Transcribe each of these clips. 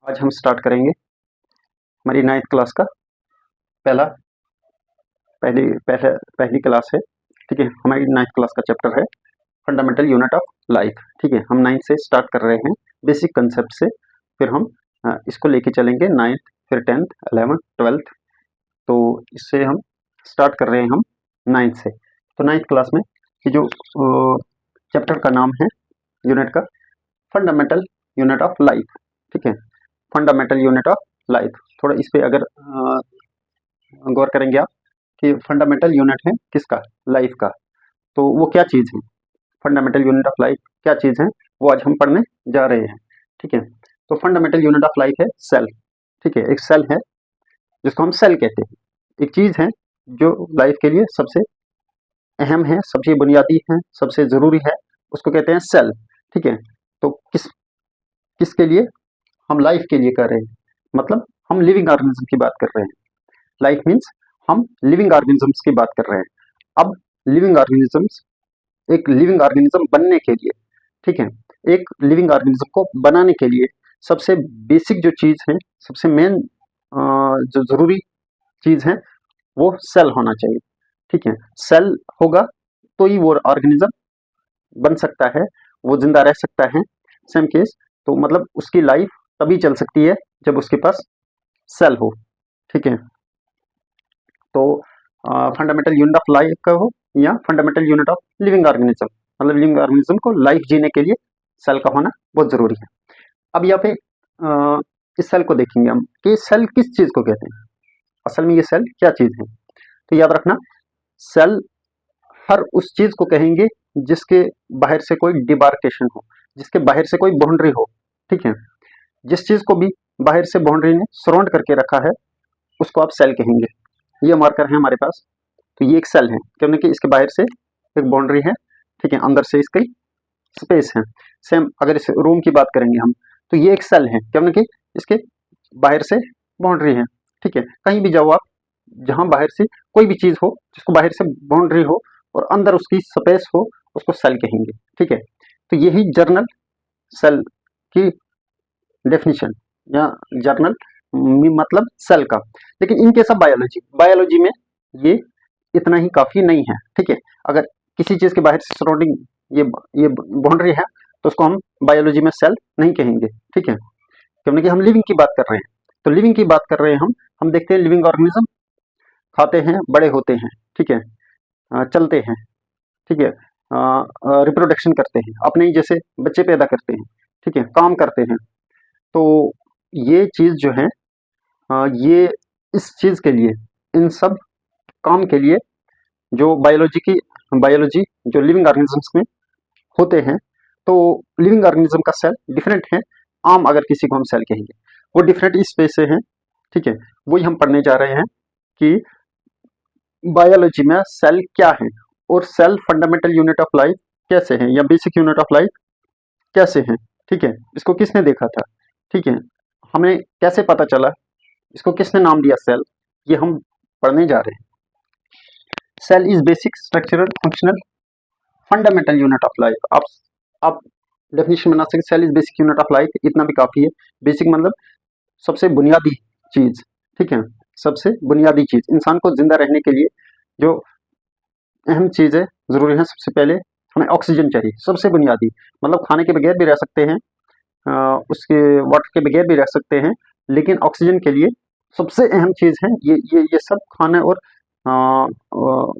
आज हम स्टार्ट करेंगे हमारी 9th क्लास का पहली क्लास है। ठीक है, हमारी 9th क्लास का चैप्टर है फंडामेंटल यूनिट ऑफ लाइफ। ठीक है, हम 9th से स्टार्ट कर रहे हैं बेसिक कंसेप्ट से, फिर हम इसको लेके चलेंगे 9th, फिर 10th, 11th, 12th। तो इससे हम स्टार्ट कर रहे हैं हम 9th से। तो 9th क्लास में ये जो चैप्टर का नाम है यूनिट का फंडामेंटल यूनिट ऑफ लाइफ। ठीक है, फंडामेंटल यूनिट ऑफ लाइफ। थोड़ा इस पे अगर गौर करेंगे आप कि फंडामेंटल यूनिट है किसका, लाइफ का, तो वो क्या चीज़ है, फंडामेंटल यूनिट ऑफ लाइफ क्या चीज़ है, वो आज हम पढ़ने जा रहे हैं। ठीक है, तो फंडामेंटल यूनिट ऑफ लाइफ है सेल। ठीक है, एक सेल है जिसको हम सेल कहते हैं, एक चीज़ है जो लाइफ के लिए सबसे अहम है, सबसे बुनियादी है, सबसे ज़रूरी है, उसको कहते हैं सेल। ठीक है, तो किसके लिए, हम लाइफ के लिए कर रहे हैं, मतलब हम लिविंग ऑर्गेनिज्म की बात कर रहे हैं। लाइफ मीन्स हम लिविंग ऑर्गेनिजम्स की बात कर रहे हैं। अब लिविंग ऑर्गेनिजम्स, एक लिविंग ऑर्गेनिज्म बनने के लिए, ठीक है, एक लिविंग ऑर्गेनिज्म को बनाने के लिए सबसे बेसिक जो चीज़ है, सबसे मेन जो ज़रूरी चीज़ है वो सेल होना चाहिए। ठीक है, सेल होगा तो ही वो ऑर्गेनिज्म बन सकता है, वो जिंदा रह सकता है। सेम केस, तो मतलब उसकी लाइफ तभी चल सकती है जब उसके पास सेल हो। ठीक है, तो फंडामेंटल यूनिट ऑफ लाइफ का हो या fundamental unit of living organism, मतलब लिविंग ऑर्गेनिज्म को लाइफ जीने के लिए सेल का होना बहुत ज़रूरी है। अब यहाँ पे इस सेल को देखेंगे हम कि सेल किस चीज़ को कहते हैं, असल में ये सेल क्या चीज़ है। तो याद रखना, सेल हर उस चीज़ को कहेंगे जिसके बाहर से कोई डिबार्केशन हो, जिसके बाहर से कोई बाउंड्री हो। ठीक है, जिस चीज़ को भी बाहर से बाउंड्री ने सराउंड करके रखा है उसको आप सेल कहेंगे। ये मार्कर है हमारे पास, तो ये एक सेल है क्योंकि इसके बाहर से एक बाउंड्री है। ठीक है, अंदर से इसकी स्पेस है। सेम अगर इस रूम की बात करेंगे हम, तो ये एक सेल है क्योंकि इसके बाहर से बाउंड्री है। ठीक है, कहीं भी जाओ आप, जहाँ बाहर से कोई भी चीज़ हो जिसको बाहर से बाउंड्री हो और अंदर उसकी स्पेस हो, उसको सेल कहेंगे। ठीक है, तो यही जर्नल सेल की डेफिनेशन या जर्नल मतलब सेल का। लेकिन इन केस ऑफ बायोलॉजी में ये इतना ही काफ़ी नहीं है। ठीक है, अगर किसी चीज़ के बाहर से सराउंडिंग ये बाउंड्री है तो उसको हम बायोलॉजी में सेल नहीं कहेंगे। ठीक है, क्योंकि हम लिविंग की बात कर रहे हैं। तो लिविंग की बात कर रहे हैं हम देखते हैं लिविंग ऑर्गेनिज्म खाते हैं, बड़े होते हैं। ठीक है, चलते हैं। ठीक है, रिप्रोडक्शन करते हैं, अपने ही जैसे बच्चे पैदा करते हैं। ठीक है, काम करते हैं। तो ये चीज़ जो है, ये इस चीज़ के लिए, इन सब काम के लिए जो बायोलॉजी जो लिविंग ऑर्गेनिजम्स में होते हैं, तो लिविंग ऑर्गेनिज्म का सेल डिफरेंट है। आम अगर किसी को हम सेल कहेंगे, वो डिफरेंट इस स्पेस से है। ठीक है, वही हम पढ़ने जा रहे हैं कि बायोलॉजी में सेल क्या है और cell fundamental unit of life कैसे है या बेसिक यूनिट ऑफ लाइफ कैसे है। ठीक है, इसको किसने देखा था, ठीक है, हमें कैसे पता चला, इसको किसने नाम दिया सेल, ये हम पढ़ने जा रहे हैं। Cell is basic structural functional fundamental unit of life. आप डेफिनेशन बना सकते, cell is basic unit of life, इतना भी काफ़ी है। बेसिक मतलब सबसे बुनियादी चीज़। ठीक है, सबसे बुनियादी चीज़, इंसान को जिंदा रहने के लिए जो अहम चीज़ें ज़रूरी हैं, सबसे पहले हमें ऑक्सीजन चाहिए, सबसे बुनियादी। मतलब खाने के बगैर भी रह सकते हैं, उसके वाटर के बगैर भी रह सकते हैं, लेकिन ऑक्सीजन के लिए सबसे अहम चीज़ है ये सब खाने और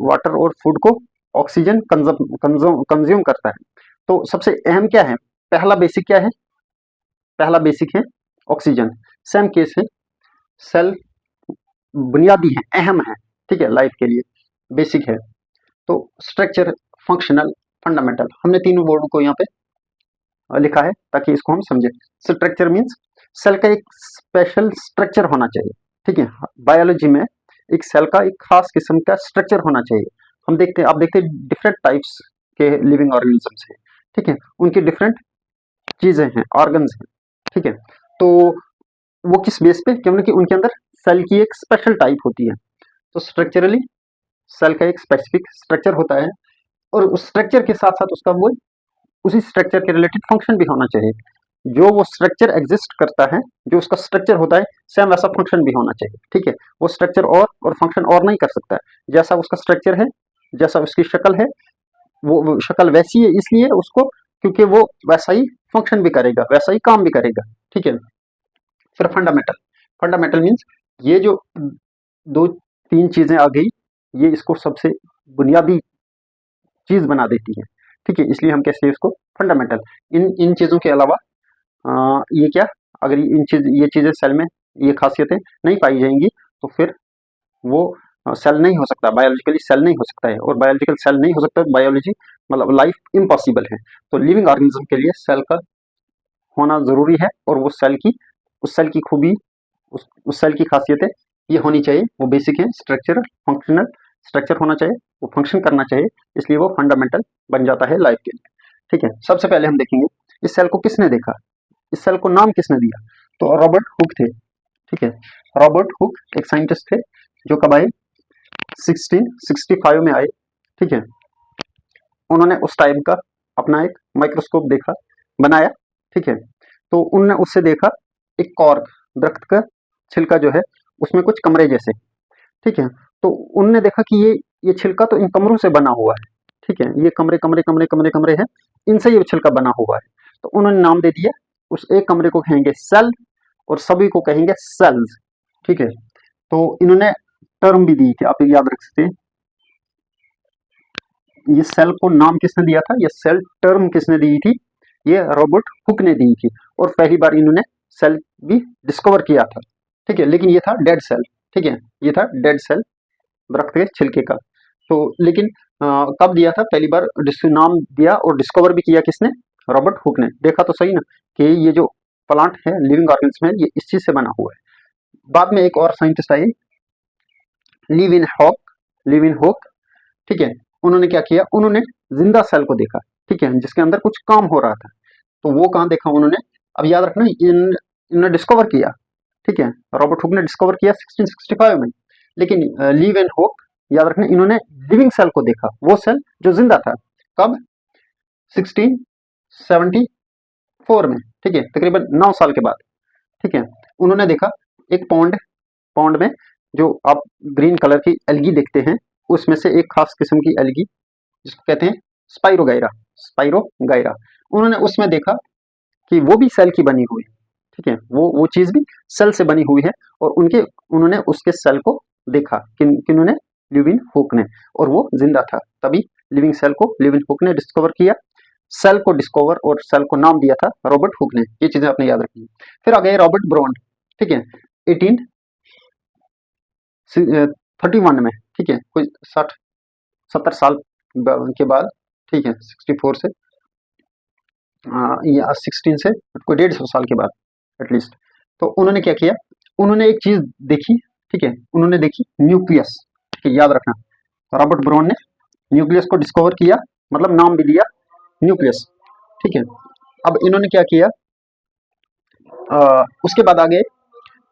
वाटर और फूड को ऑक्सीजन कंज्यूम करता है। तो सबसे अहम क्या है, पहला बेसिक क्या है, पहला बेसिक है ऑक्सीजन। सेम केस है, सेल बुनियादी है, अहम है। ठीक है, लाइफ के लिए बेसिक है। तो स्ट्रक्चर, फंक्शनल, फंडामेंटल, हमने तीनों वर्ड को यहाँ पे लिखा है ताकि इसको हम समझें। स्ट्रक्चर मीन्स सेल का एक स्पेशल स्ट्रक्चर होना चाहिए। ठीक है, बायोलॉजी में एक सेल का एक खास किस्म का स्ट्रक्चर होना चाहिए। हम देखते हैं, आप देखते हैं डिफरेंट टाइप्स के लिविंग ऑर्गेनिजम्स हैं। ठीक है, उनकी डिफरेंट चीज़ें हैं, ऑर्गन्स हैं। ठीक है, तो वो किस बेस पे, क्योंकि उनके अंदर सेल की एक स्पेशल टाइप होती है। तो स्ट्रक्चरली सेल का एक स्पेसिफिक स्ट्रक्चर होता है और उस स्ट्रक्चर के साथ साथ उसका वो उसी स्ट्रक्चर के रिलेटेड फंक्शन भी होना चाहिए। जो वो स्ट्रक्चर एग्जिस्ट करता है, जो उसका स्ट्रक्चर होता है, सेम वैसा फंक्शन भी होना चाहिए। ठीक है, वो स्ट्रक्चर और फंक्शन और नहीं कर सकता है। जैसा उसका स्ट्रक्चर है, जैसा उसकी शक्ल है, वो शक्ल वैसी है इसलिए उसको, क्योंकि वो वैसा ही फंक्शन भी करेगा, वैसा ही काम भी करेगा। ठीक है, फिर फंडामेंटल। फंडामेंटल मीन्स ये जो दो तीन चीजें आ गई, ये इसको सबसे बुनियादी चीज बना देती है। ठीक है, इसलिए हम कहते हैं इसको फंडामेंटल। इन इन चीजों के अलावा ये क्या, अगर ये चीजें सेल में, ये खासियतें नहीं पाई जाएंगी तो फिर वो सेल नहीं हो सकता, बायोलॉजिकली सेल नहीं हो सकता है। और बायोलॉजिकल सेल नहीं हो सकता, बायोलॉजी मतलब लाइफ इम्पॉसिबल है। तो लिविंग ऑर्गेनिज्म के लिए सेल का होना जरूरी है, और वो सेल की, उस सेल की खूबी, उस सेल की खासियतें ये होनी चाहिए। वो बेसिक है, स्ट्रक्चर, फंक्शनल स्ट्रक्चर होना चाहिए, वो फंक्शन करना चाहिए, इसलिए वो फंडामेंटल बन जाता है लाइफ के लिए। ठीक है, सबसे पहले हम देखेंगे इस सेल को किसने देखा, इस सेल को नाम किसने दिया। तो रॉबर्ट हुक थे। ठीक है, रॉबर्ट हुक एक साइंटिस्ट थे जो कब आए, 1665 में आए। ठीक है, उन्होंने उस टाइम का अपना एक माइक्रोस्कोप देखा, बनाया। ठीक है, तो उनने उससे देखा एक कॉर्क, दरख्त का छिलका जो है उसमें कुछ कमरे जैसे। ठीक है, तो उनने देखा कि ये छिलका तो इन कमरों से बना हुआ है। ठीक है, ये कमरे कमरे कमरे कमरे कमरे हैं, इनसे ये छिलका बना हुआ है। तो उन्होंने नाम दे दिया, उस एक कमरे को कहेंगे सेल, और सभी को कहेंगे सेल्स। ठीक है, तो इन्होंने टर्म भी दी थी, आप याद रख सकते हैं। ये सेल को नाम किसने दिया था, ये सेल टर्म किसने दी थी, ये रॉबर्ट हुक ने दी थी। और पहली बार इन्होंने सेल भी डिस्कवर किया था। ठीक है, लेकिन ये था डेड सेल। ठीक है, ये था डेड सेल, दरख्त के छिलके का। तो लेकिन कब दिया था पहली बार, नाम दिया और डिस्कवर भी किया किसने, रॉबर्ट हुक ने। देखा तो सही ना कि ये जो प्लांट है, लिविंग ऑर्गेनिज्म है, ये इस चीज से बना हुआ है। बाद में एक और साइंटिस्ट आए, लिविन हॉक। ठीक है, उन्होंने क्या किया, उन्होंने जिंदा सेल को देखा। ठीक है, जिसके अंदर कुछ काम हो रहा था। तो वो कहाँ देखा उन्होंने, अब याद रखना, इन्होंने डिस्कवर किया। ठीक है, रॉबर्ट हुक ने डिस्कवर किया 1665 में, लेकिन लीव एंड हॉक, याद रखना, इन्होंने लिविंग सेल को देखा, वो सेल जो जिंदा था। कब, 1674 में। ठीक है, तकरीबन 9 साल के बाद। ठीक है, उन्होंने देखा एक पौंड में जो आप ग्रीन कलर की एल्गी देखते हैं, उसमें से एक खास किस्म की एल्गी जिसको कहते हैं स्पाइरोगाइरा। उन्होंने उसमें देखा कि वो भी सेल की बनी हुई। ठीक है, वो चीज भी सेल से बनी हुई है, और उन्होंने उसके सेल को देखा, किन्होंने, लिविन हुक ने, और वो जिंदा था। तभी लिविंग सेल को लिविन हुक ने डिस्कवर किया, सेल को डिस्कवर और सेल को नाम दिया था रॉबर्ट हुक ने। ये चीजें आपने याद रखनी है। फिर आ गए रॉबर्ट ब्राउन। ठीक है, 1831 में। ठीक है, कोई 60-70 साल के बाद। ठीक है, 64 से या 16 से कोई 150 साल के बाद एटलीस्ट। तो उन्होंने क्या किया, उन्होंने एक चीज देखी। ठीक है, उन्होंने देखी न्यूक्लियस। ठीक है, याद रखना, रॉबर्ट ब्राउन ने न्यूक्लियस को डिस्कवर किया, मतलब नाम भी दिया न्यूक्लियस। ठीक है, अब इन्होंने क्या किया, उसके बाद आ गए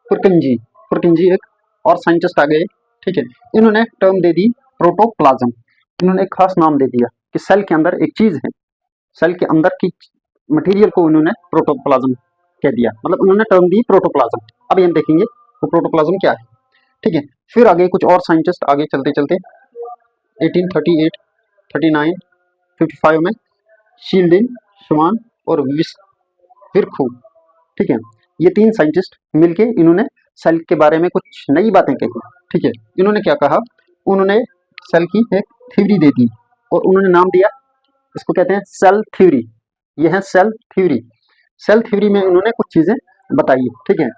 पुरकिंजी एक और साइंटिस्ट आ गए। ठीक है, इन्होंने टर्म दे दी प्रोटोप्लाज्म। इन्होंने एक खास नाम दे दिया कि सेल के अंदर एक चीज है, सेल के अंदर की मटेरियल को उन्होंने प्रोटोप्लाज्म कह दिया, मतलब उन्होंने टर्म दी प्रोटोप्लाज्म। अभी हम देखेंगे वो प्रोटोप्लाज्म क्या है। ठीक है, फिर आगे कुछ और साइंटिस्ट आगे चलते चलते 1838, 39, 55 में शील्डिन, श्वान और विरखू। ठीक है, ये 3 साइंटिस्ट मिलके इन्होंने सेल के बारे में कुछ नई बातें कही। ठीक है, इन्होंने क्या कहा, उन्होंने सेल की एक थ्योरी दे दी, और उन्होंने नाम दिया, इसको कहते हैं सेल थ्योरी। ये है सेल थ्योरी। सेल थ्योरी में उन्होंने कुछ चीजें बताई। ठीक है,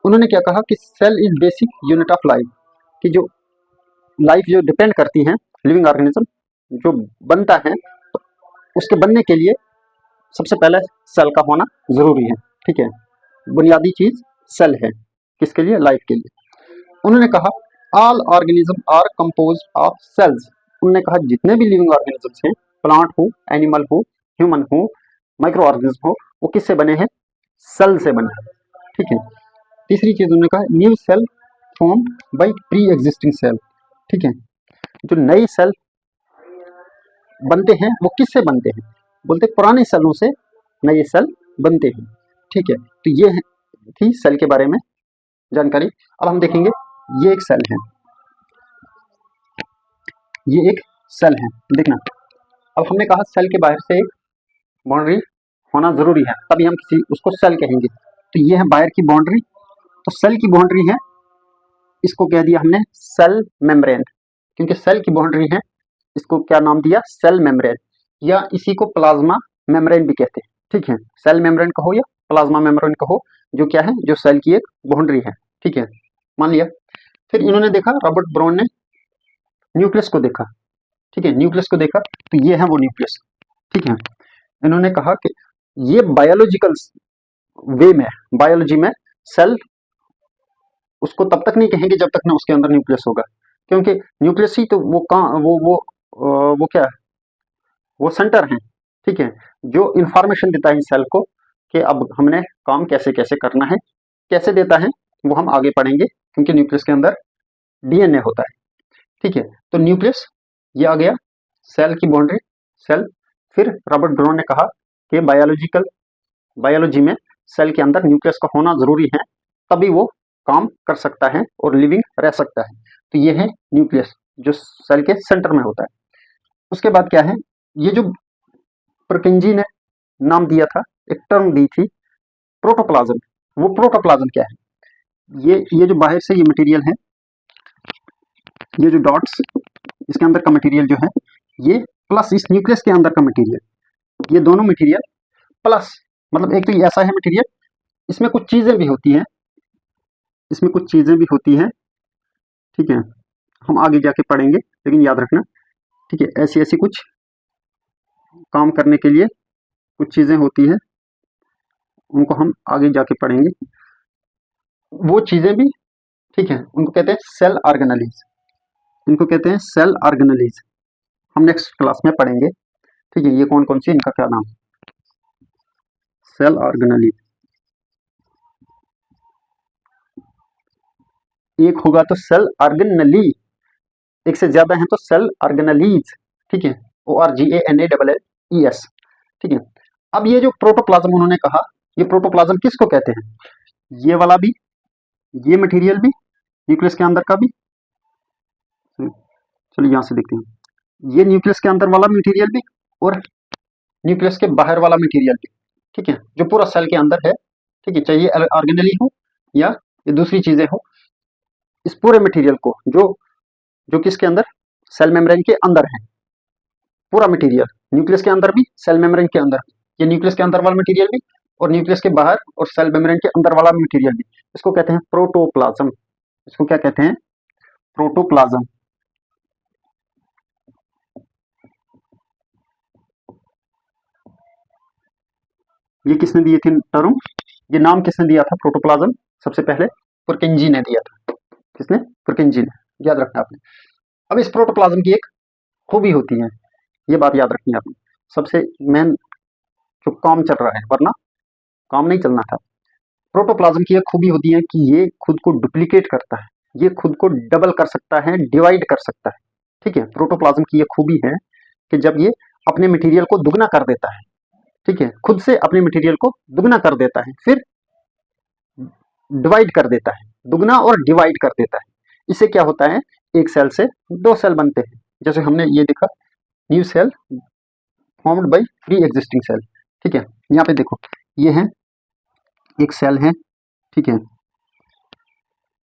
उन्होंने क्या कहा कि cell is basic unit of life, कि जो लाइफ जो डिपेंड करती है, लिविंग ऑर्गेनिज्म जो बनता है, तो उसके बनने के लिए सबसे पहले सेल का होना जरूरी है। ठीक है, बुनियादी चीज सेल है, किसके लिए, लाइफ के लिए। उन्होंने कहा all organism are compose of cells. उन्होंने कहा जितने भी लिविंग ऑर्गेनिजम्स हैं, प्लांट हो, एनिमल हो, ह्यूमन हो, माइक्रो ऑर्गेनिज्म हो, वो किससे बने हैं, सेल से बने हैं। ठीक है, तीसरी चीज उन्होंने कहा new cell form by pre existing cell. ठीक है, जो नए सेल बनते हैं वो किससे बनते हैं, बोलते पुराने सेलों से नए सेल बनते हैं। ठीक है, तो ये थी सेल के बारे में जानकारी। अब हम देखेंगे, ये एक सेल है, ये एक सेल है, देखना। अब हमने कहा सेल के बाहर से एक बाउंड्री होना जरूरी है, तभी हम किसी उसको सेल कहेंगे। तो ये है बाहर की बाउंड्री, तो सेल की बाउंड्री है, इसको कह दिया हमने सेल मेम्ब्रेन, क्योंकि सेल की बाउंड्री है, इसको क्या नाम दिया, सेल मेम्ब्रेन, या इसी को प्लाज्मा मेम्ब्रेन भी कहते हैं। ठीक है, सेल मेम्ब्रेन कहो या प्लाज्मा मेम्ब्रेन कहो, जो क्या है, जो सेल की एक बाउंड्री है। ठीक है, मान लिया। फिर इन्होंने देखा, रॉबर्ट ब्राउन ने न्यूक्लियस को देखा। ठीक है, न्यूक्लियस को देखा, तो ये है वो न्यूक्लियस। ठीक है, इन्होंने कहा कि ये बायोलॉजिकल वे में, बायोलॉजी में सेल उसको तब तक नहीं कहेंगे जब तक ना उसके अंदर न्यूक्लियस होगा, क्योंकि न्यूक्लियस ही तो वो कहाँ वो क्या है, वो सेंटर है। ठीक है, जो इंफॉर्मेशन देता है सेल को कि अब हमने काम कैसे कैसे करना है, कैसे देता है वो हम आगे पढ़ेंगे, क्योंकि न्यूक्लियस के अंदर डीएनए होता है। ठीक है, तो न्यूक्लियस ये आ गया, सेल की बाउंड्री, सेल। फिर रॉबर्ट ब्राउन ने कहा कि बायोलॉजी में सेल के अंदर न्यूक्लियस का होना जरूरी है, तभी वो काम कर सकता है और लिविंग रह सकता है। तो ये है न्यूक्लियस, जो सेल के सेंटर में होता है। उसके बाद क्या है, ये जो परकिंजी ने नाम दिया था, एक टर्म दी थी, प्रोटोप्लाज्म। वो प्रोटोप्लाज्म क्या है, ये जो बाहर से ये मटेरियल है, ये जो डॉट्स, इसके अंदर का मटेरियल जो है ये, प्लस इस न्यूक्लियस के अंदर का मटेरियल, ये दोनों मटेरियल प्लस, मतलब एक तो ये ऐसा है मटेरियल, इसमें कुछ चीजें भी होती हैं, इसमें कुछ चीजें भी होती हैं। ठीक है, हम आगे जाके पढ़ेंगे, लेकिन याद रखना। ठीक है, ऐसी ऐसी कुछ काम करने के लिए कुछ चीजें होती है, उनको हम आगे जाके पढ़ेंगे, वो चीजें भी। ठीक है, उनको कहते हैं सेल ऑर्गेनेलीज, इनको कहते हैं सेल ऑर्गेनेलीज, हम नेक्स्ट क्लास में पढ़ेंगे। ठीक है, ये कौन कौन सी, इनका क्या नाम, सेल ऑर्गेनेलीज। एक होगा तो सेल ऑर्गेनेली, एक से ज्यादा है तो सेल ऑर्गेनेलीज। ठीक है, ORGANALLES। ठीक है, अब ये जो प्रोटोप्लाज्म उन्होंने कहा, ये प्रोटोप्लाज्म किसको कहते हैं, ये वाला भी, ये मटेरियल भी, न्यूक्लियस के अंदर का भी। चलिए यहां से देखते हैं, ये न्यूक्लियस के अंदर वाला मटेरियल भी और न्यूक्लियस के बाहर वाला मटेरियल भी। ठीक है, जो पूरा सेल के अंदर है। ठीक है, चाहे ये ऑर्गेनेली हो या ये दूसरी चीजें हो, इस पूरे मटेरियल को, जो जो किसके अंदर, सेल मेम्ब्रेन के अंदर है, पूरा मटेरियल, न्यूक्लियस के अंदर भी, सेल मेम्ब्रेन के अंदर, ये न्यूक्लियस के अंदर वाला मटेरियल भी और न्यूक्लियस के बाहर और सेल मेम्ब्रेन के अंदर वाला मटेरियल भी, इसको कहते हैं प्रोटोप्लाज्म। इसको क्या कहते हैं, प्रोटोप्लाज्म। ये किसने दिए थे टर्म, ये नाम किसने दिया था प्रोटोप्लाज्म, सबसे पहले पुरकिंजी ने दिया था। किसने, पुरकिंजी ने, याद रखना आपने। अब इस प्रोटोप्लाज्म की एक खूबी होती है, ये बात याद रखनी है आपने, सबसे मेन जो काम चल रहा है, वरना काम नहीं चलना था। प्रोटोप्लाज्म की एक खूबी होती है कि ये खुद को डुप्लीकेट करता है, ये खुद को डबल कर सकता है, डिवाइड कर सकता है। ठीक है, प्रोटोप्लाज्म की ये खूबी है कि जब ये अपने मटेरियल को दुगना कर देता है, ठीक है, खुद से अपने मटेरियल को दुगना कर देता है, फिर डिवाइड कर देता है, दुगना और डिवाइड कर देता है। इससे क्या होता है, एक सेल से दो सेल बनते हैं, जैसे हमने ये देखा, new cell formed by pre existing cell. ठीक है, यहाँ पे देखो, ये है एक सेल है। ठीक है,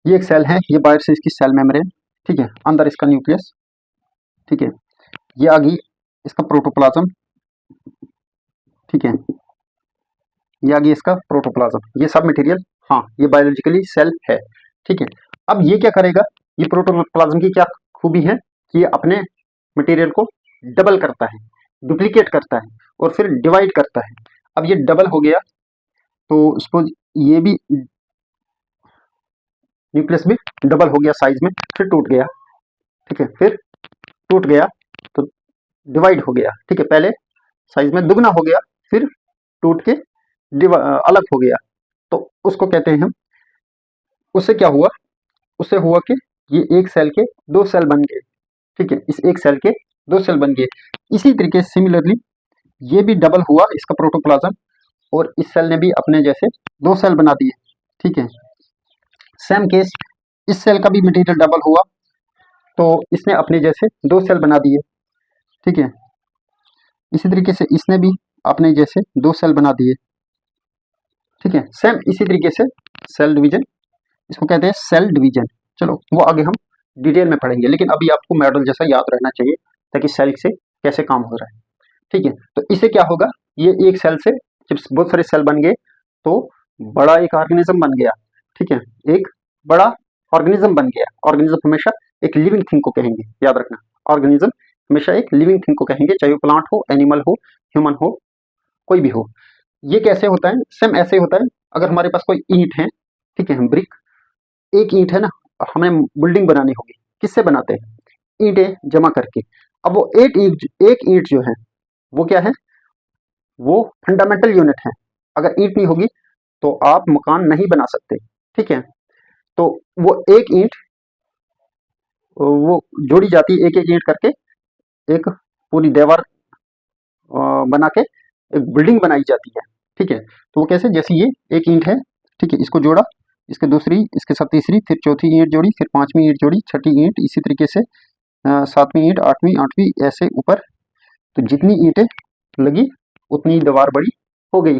ये एक सेल है, ये बाहर से इसकी सेल मेम्ब्रेन। ठीक है, अंदर इसका न्यूक्लियस। ठीक है, ये आ गई इसका प्रोटोप्लाज्म। ठीक है, ये आ गई इसका प्रोटोप्लाज्म, ये सब मटेरियल, हाँ ये बायोलॉजिकली सेल है। ठीक है, अब ये क्या करेगा, ये प्रोटोप्लाज्म की क्या खूबी है कि ये अपने मटेरियल को डबल करता है, डुप्लीकेट करता है और फिर डिवाइड करता है। अब ये डबल हो गया तो सपोज ये भी न्यूक्लियस भी डबल हो गया साइज में, फिर टूट गया। ठीक है, फिर टूट गया तो डिवाइड हो गया। ठीक है, पहले साइज में दुगना हो गया, फिर टूट के अलग हो गया, तो उसको कहते हैं हम, उससे क्या हुआ, उससे हुआ कि ये एक सेल के दो सेल बन गए। ठीक है, इस एक सेल के दो सेल बन गए। इसी तरीके से सिमिलरली ये भी डबल हुआ इसका प्रोटोप्लाज्म, और इस सेल ने भी अपने जैसे 2 सेल बना दिए, ठीक है। सेम केस, इस सेल का भी मटेरियल डबल हुआ तो इसने अपने जैसे 2 सेल बना दिए, ठीक है। इसी तरीके से इसने भी अपने जैसे 2 सेल बना दिए, ठीक है। सेम इसी तरीके से सेल डिवीजन, इसको कहते हैं सेल डिवीजन। चलो वो आगे हम डिटेल में पढ़ेंगे, लेकिन अभी आपको मॉडल जैसा याद रहना चाहिए ताकि सेल से कैसे काम हो रहा है, ठीक है। तो इससे क्या होगा, ये एक सेल से जब बहुत सारे सेल बन गए तो बड़ा एक ऑर्गेनिज्म बन गया, ठीक है। एक बड़ा ऑर्गेनिज्म बन गया। ऑर्गेनिज्म हमेशा एक लिविंग थिंग को कहेंगे, याद रखना। ऑर्गेनिज्म हमेशा एक लिविंग थिंग को कहेंगे, चाहे वो प्लांट हो, एनिमल हो, ह्यूमन हो, कोई भी हो। ये कैसे होता है, सेम ऐसे होता है। अगर हमारे पास कोई ईंट है, ठीक है, हम ब्रिक, एक ईंट है ना, हमें बिल्डिंग बनानी होगी, किससे बनाते हैं, ईंटें जमा करके। अब वो एक ईंट जो है वो क्या है, वो फंडामेंटल यूनिट है। अगर ईंट नहीं होगी तो आप मकान नहीं बना सकते, ठीक है। तो वो एक ईंट वो जोड़ी जाती है, एक एक ईंट करके एक पूरी दीवार बना के एक बिल्डिंग बनाई जाती है, ठीक है। तो वो कैसे, जैसे ये एक ईंट है, ठीक है, इसको जोड़ा, इसके दूसरी, इसके साथ तीसरी, फिर चौथी ईंट जोड़ी, फिर पांचवी ईंट जोड़ी, छठी ईंट, इसी तरीके से सातवीं ईंट, आठवीं, ऐसे ऊपर। तो जितनी ईंटें लगी उतनी दीवार बड़ी हो गई,